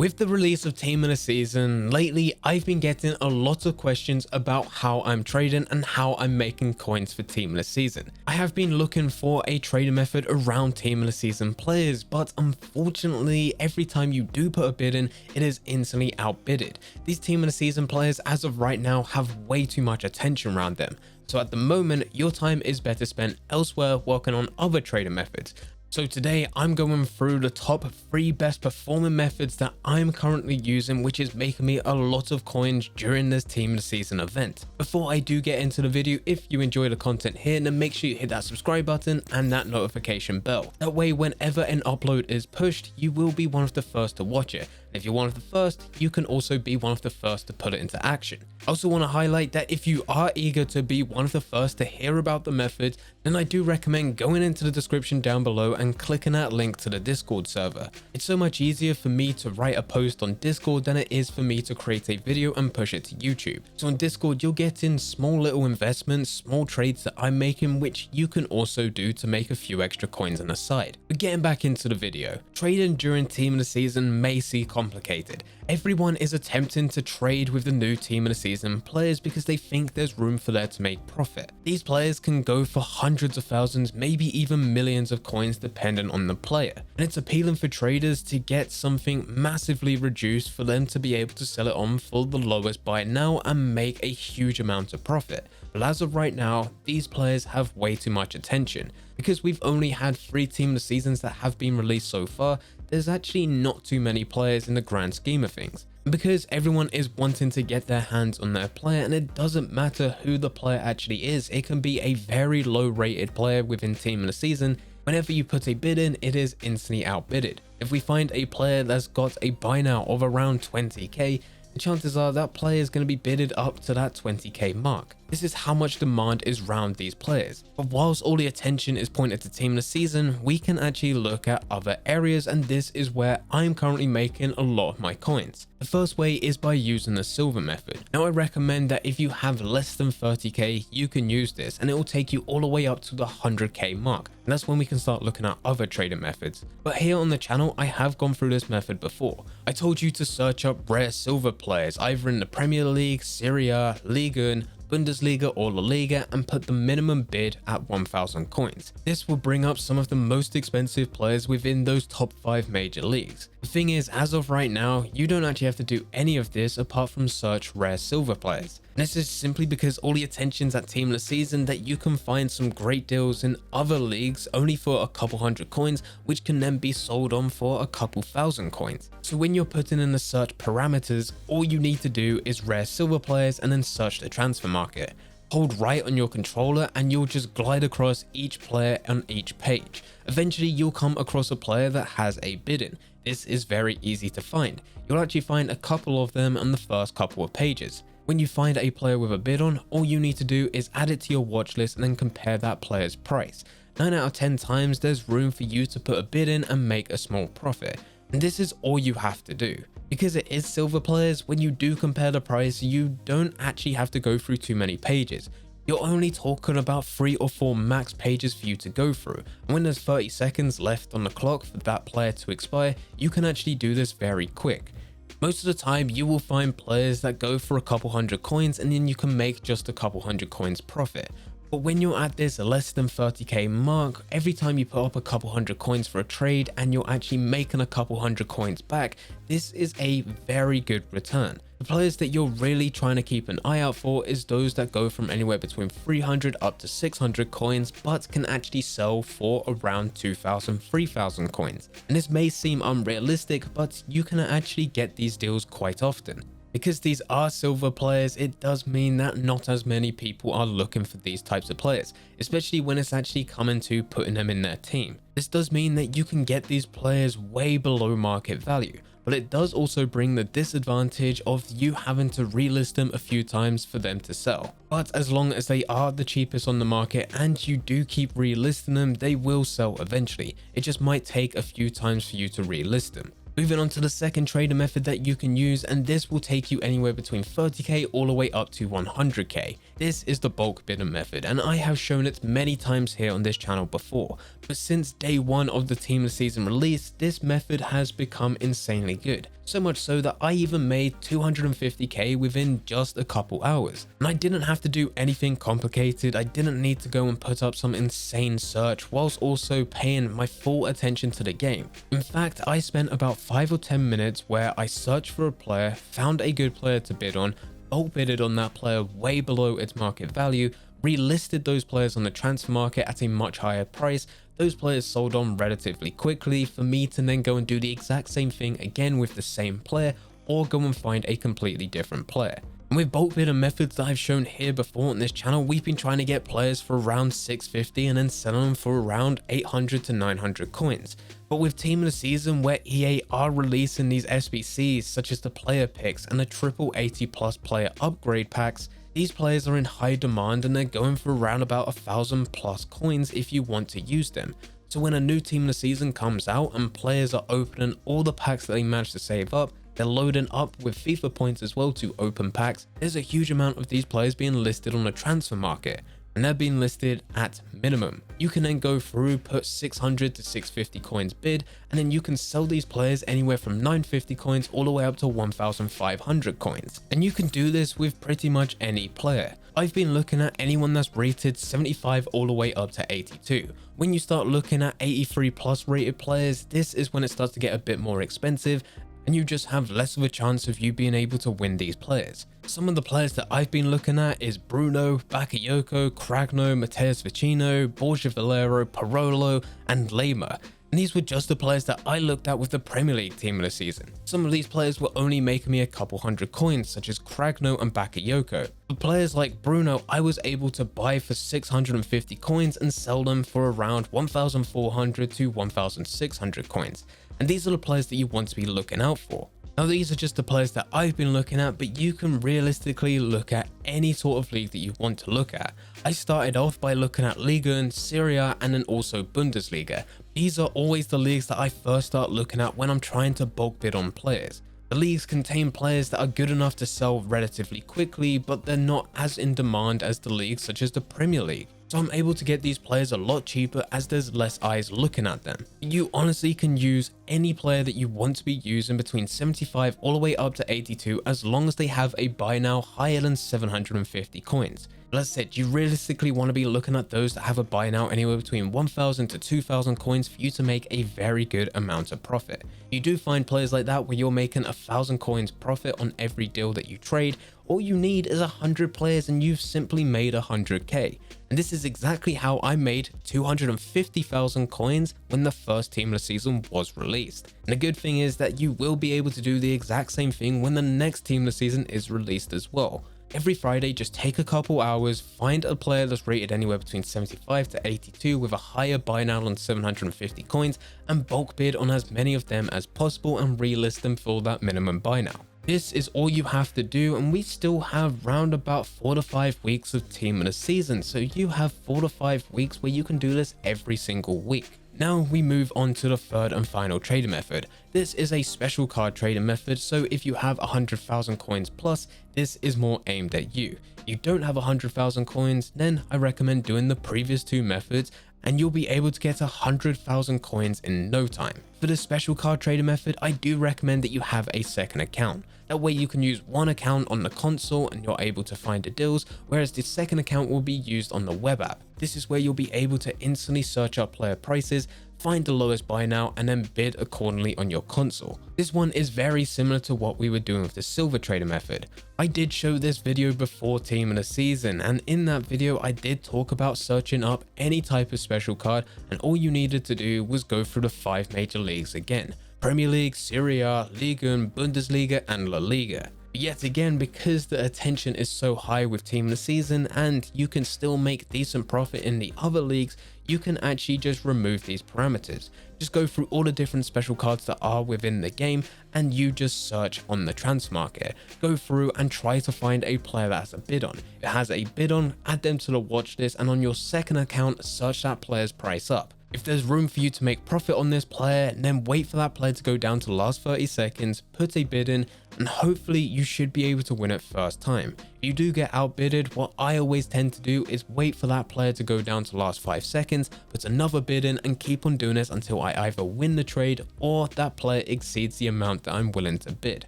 With the release of Team of the Season, lately I've been getting a lot of questions about how I'm trading and how I'm making coins for Team of the Season. I have been looking for a trading method around Team of the Season players, but unfortunately every time you do put a bid in, it is instantly outbidded. These Team of the Season players as of right now have way too much attention around them. So at the moment, your time is better spent elsewhere working on other trading methods. So today I'm going through the top 3 best performing methods that I'm currently using, which is making me a lot of coins during this Team of the Season event. Before I do get into the video, if you enjoy the content here, then make sure you hit that subscribe button and that notification bell. That way whenever an upload is pushed, you will be one of the first to watch it. And if you're one of the first, you can also be one of the first to put it into action. I also want to highlight that if you are eager to be one of the first to hear about the method, then I do recommend going into the description down below and clicking that link to the Discord server. It's so much easier for me to write a post on Discord than it is for me to create a video and push it to YouTube. So on Discord, you'll get in small little investments, small trades that I'm making, which you can also do to make a few extra coins on the side. But getting back into the video, trading during Team of the Season may seem complicated. Everyone is attempting to trade with the new Team of the Season players because they think there's room for there to make profit. These players can go for hundreds of thousands, maybe even millions of coins depending on the player. And it's appealing for traders to get something massively reduced for them to be able to sell it on for the lowest buy now and make a huge amount of profit. But as of right now, these players have way too much attention. Because we've only had 3 Team of the Seasons that have been released so far, there's actually not too many players in the grand scheme of things. And because everyone is wanting to get their hands on their player, and it doesn't matter who the player actually is, it can be a very low rated player within Team of the Season. Whenever you put a bid in, it is instantly outbidded. If we find a player that's got a buy now of around 20k, the chances are that player is going to be bidded up to that 20k mark. This is how much demand is around these players. But whilst all the attention is pointed to Team of the Season, we can actually look at other areas, and this is where I'm currently making a lot of my coins. The first way is by using the silver method. Now I recommend that if you have less than 30k, you can use this and it will take you all the way up to the 100k mark. And that's when we can start looking at other trading methods. But here on the channel, I have gone through this method before. I told you to search up rare silver players, either in the Premier League, Serie A, Liga 1, Bundesliga or La Liga, and put the minimum bid at 1000 coins. This will bring up some of the most expensive players within those top 5 major leagues. The thing is, as of right now, you don't actually have to do any of this apart from search rare silver players. And this is simply because all the attention's at Team of the Season that you can find some great deals in other leagues only for a couple hundred coins, which can then be sold on for a couple thousand coins. So when you're putting in the search parameters, all you need to do is rare silver players and then search the transfer market. Hold right on your controller and you'll just glide across each player on each page. Eventually you'll come across a player that has a bid in. This is very easy to find. You'll actually find a couple of them on the first couple of pages. When you find a player with a bid on, all you need to do is add it to your watch list and then compare that player's price. 9 out of 10 times there's room for you to put a bid in and make a small profit. And this is all you have to do. Because it is silver players, when you do compare the price, you don't actually have to go through too many pages. You're only talking about 3 or 4 max pages for you to go through. And when there's 30 seconds left on the clock for that player to expire, you can actually do this very quick. Most of the time you will find players that go for a couple hundred coins and then you can make just a couple hundred coins profit. But when you're at this less than 30k mark, every time you put up a couple hundred coins for a trade and you're actually making a couple hundred coins back, this is a very good return. The players that you're really trying to keep an eye out for is those that go from anywhere between 300 up to 600 coins, but can actually sell for around 2000, 3000 coins. And this may seem unrealistic, but you can actually get these deals quite often. Because these are silver players, it does mean that not as many people are looking for these types of players, especially when it's actually coming to putting them in their team. This does mean that you can get these players way below market value, but it does also bring the disadvantage of you having to relist them a few times for them to sell. But as long as they are the cheapest on the market and you do keep relisting them, they will sell eventually. It just might take a few times for you to relist them. Moving on to the second trader method that you can use, and this will take you anywhere between 30k all the way up to 100k. This is the bulk bidder method, and I have shown it many times here on this channel before, but since day one of the Team of the Season release, this method has become insanely good. so much so that I even made 250k within just a couple hours. And I didn't have to do anything complicated. I didn't need to go and put up some insane search whilst also paying my full attention to the game. In fact, I spent about 5 or 10 minutes where I searched for a player, found a good player to bid on, bulk bidded on that player way below its market value, relisted those players on the transfer market at a much higher price. Those players sold on relatively quickly for me to then go and do the exact same thing again with the same player, or go and find a completely different player. And with bulk bidder methods that I've shown here before on this channel, we've been trying to get players for around 650 and then selling them for around 800 to 900 coins. But with Team of the Season, where EA are releasing these SBCs such as the player picks and the triple 80+ player upgrade packs, these players are in high demand and they're going for around about 1,000+ coins if you want to use them. So when a new Team of the Season comes out and players are opening all the packs that they managed to save up, they're loading up with FIFA points as well to open packs, there's a huge amount of these players being listed on the transfer market. And they're being listed at minimum. You can then go through, put 600 to 650 coins bid, and then you can sell these players anywhere from 950 coins all the way up to 1,500 coins. And you can do this with pretty much any player. I've been looking at anyone that's rated 75 all the way up to 82. When you start looking at 83+ rated players, this is when it starts to get a bit more expensive, and you just have less of a chance of you being able to win these players. Some of the players that I've been looking at is Bruno, Bakayoko, Cragno, Matheus Vecino, Borja Valero, Parolo, and Lema. And these were just the players that I looked at with the Premier League Team of the Season. Some of these players were only making me a couple hundred coins, such as Cragno and Bakayoko. For players like Bruno, I was able to buy for 650 coins and sell them for around 1,400 to 1,600 coins. And these are the players that you want to be looking out for. Now these are just the players that I've been looking at, but you can realistically look at any sort of league that you want to look at. I started off by looking at Liga and Serie A and then also Bundesliga. These are always the leagues that I first start looking at when I'm trying to bulk bid on players. The leagues contain players that are good enough to sell relatively quickly, but they're not as in demand as the leagues such as the Premier League. So I'm able to get these players a lot cheaper as there's less eyes looking at them. You honestly can use any player that you want to be using between 75 all the way up to 82 as long as they have a buy now higher than 750 coins. As I said, you realistically want to be looking at those that have a buy now anywhere between 1,000 to 2,000 coins for you to make a very good amount of profit. You do find players like that where you're making 1,000 coins profit on every deal that you trade. All you need is 100 players and you've simply made 100k. And this is exactly how I made 250,000 coins when the first Team of the Season was released. And the good thing is that you will be able to do the exact same thing when the next Team of the Season is released as well. Every Friday, just take a couple hours, find a player that's rated anywhere between 75 to 82 with a higher buy now than 750 coins, and bulk bid on as many of them as possible and relist them for that minimum buy now. This is all you have to do, and we still have round about 4 to 5 weeks of Team of the Season, so you have 4 to 5 weeks where you can do this every single week. Now we move on to the third and final trading method. This is a special card trading method, so if you have 100,000 coins plus, this is more aimed at you. You don't have 100,000 coins, then I recommend doing the previous two methods and you'll be able to get 100,000 coins in no time. For the special card trading method, I do recommend that you have a second account. That way you can use one account on the console and you're able to find the deals, whereas the second account will be used on the web app. This is where you'll be able to instantly search up player prices, find the lowest buy now, and then bid accordingly on your console. This one is very similar to what we were doing with the silver trader method. I did show this video before Team of the Season, and in that video I did talk about searching up any type of special card, and all you needed to do was go through the 5 major leagues again: Premier League, Serie A, Liga, Bundesliga, and La Liga. Yet again, because the attention is so high with Team of the Season and you can still make decent profit in the other leagues, you can actually just remove these parameters. Just go through all the different special cards that are within the game and you just search on the transfer market. Go through and try to find a player that has a bid on. If it has a bid on, add them to the watch list, and on your second account, search that player's price up. If there's room for you to make profit on this player, then wait for that player to go down to the last 30 seconds, put a bid in, and hopefully you should be able to win it first time. If you do get outbidded, what I always tend to do is wait for that player to go down to the last 5 seconds, put another bid in, and keep on doing this until I either win the trade or that player exceeds the amount that I'm willing to bid.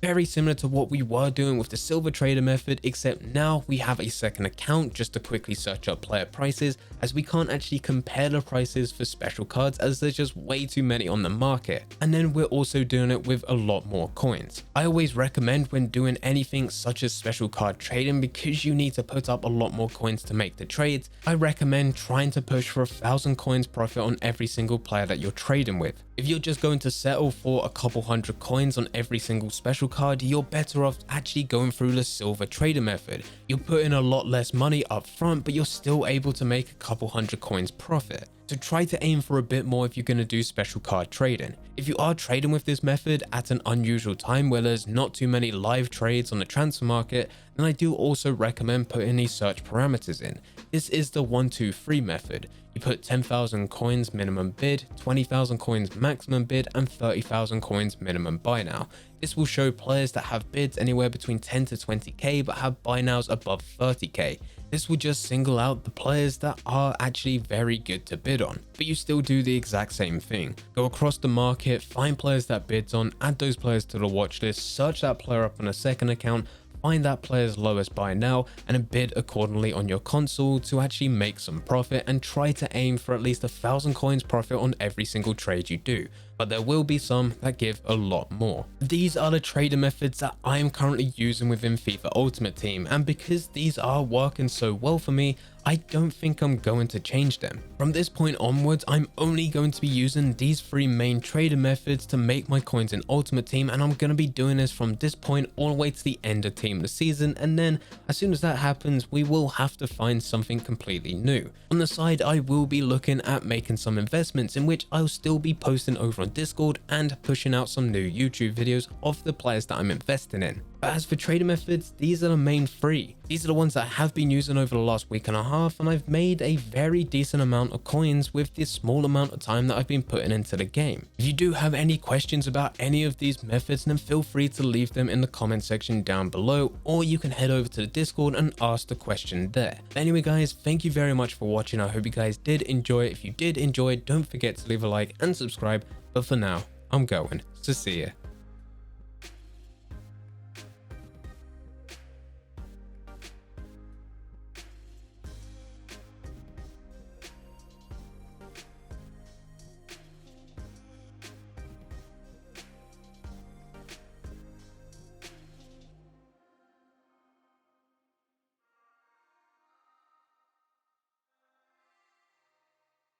Very similar to what we were doing with the silver trader method, except now we have a second account just to quickly search up player prices, as we can't actually compare the prices for special cards as there's just way too many on the market. And then we're also doing it with a lot more coins. I always recommend when doing anything such as special card trading, because you need to put up a lot more coins to make the trades, I recommend trying to push for 1,000 coins profit on every single player that you're trading with. If you're just going to settle for a couple hundred coins on every single special card, you're better off actually going through the silver trader method. You'll put in a lot less money up front, but you're still able to make a couple hundred coins profit. So try to aim for a bit more if you're going to do special card trading. If you are trading with this method at an unusual time where there's not too many live trades on the transfer market, then I do also recommend putting these search parameters in. This is the 1, 2, 3 method. You put 10,000 coins minimum bid, 20,000 coins maximum bid, and 30,000 coins minimum buy now. This will show players that have bids anywhere between 10 to 20k but have buy nows above 30k. This will just single out the players that are actually very good to bid on, but you still do the exact same thing. Go across the market, find players that bids on, add those players to the watch list, search that player up on a second account, find that player's lowest buy now, and then bid accordingly on your console to actually make some profit, and try to aim for at least 1,000 coins profit on every single trade you do. But there will be some that give a lot more. These are the trader methods that I am currently using within FIFA Ultimate Team, and because these are working so well for me, I don't think I'm going to change them. From this point onwards, I'm only going to be using these 3 main trader methods to make my coins in Ultimate Team, and I'm going to be doing this from this point all the way to the end of Team of the season, and then as soon as that happens, we will have to find something completely new. On the side, I will be looking at making some investments in which I'll still be posting over on Discord and pushing out some new YouTube videos of the players that I'm investing in. But as for trader methods, these are the main 3. These are the ones that I have been using over the last week and a half, and I've made a very decent amount of coins with this small amount of time that I've been putting into the game. If you do have any questions about any of these methods, then feel free to leave them in the comment section down below, or you can head over to the Discord and ask the question there. But anyway guys, thank you very much for watching. I hope you guys did enjoy. If you did enjoy, don't forget to leave a like and subscribe. But for now, I'm going. So see ya.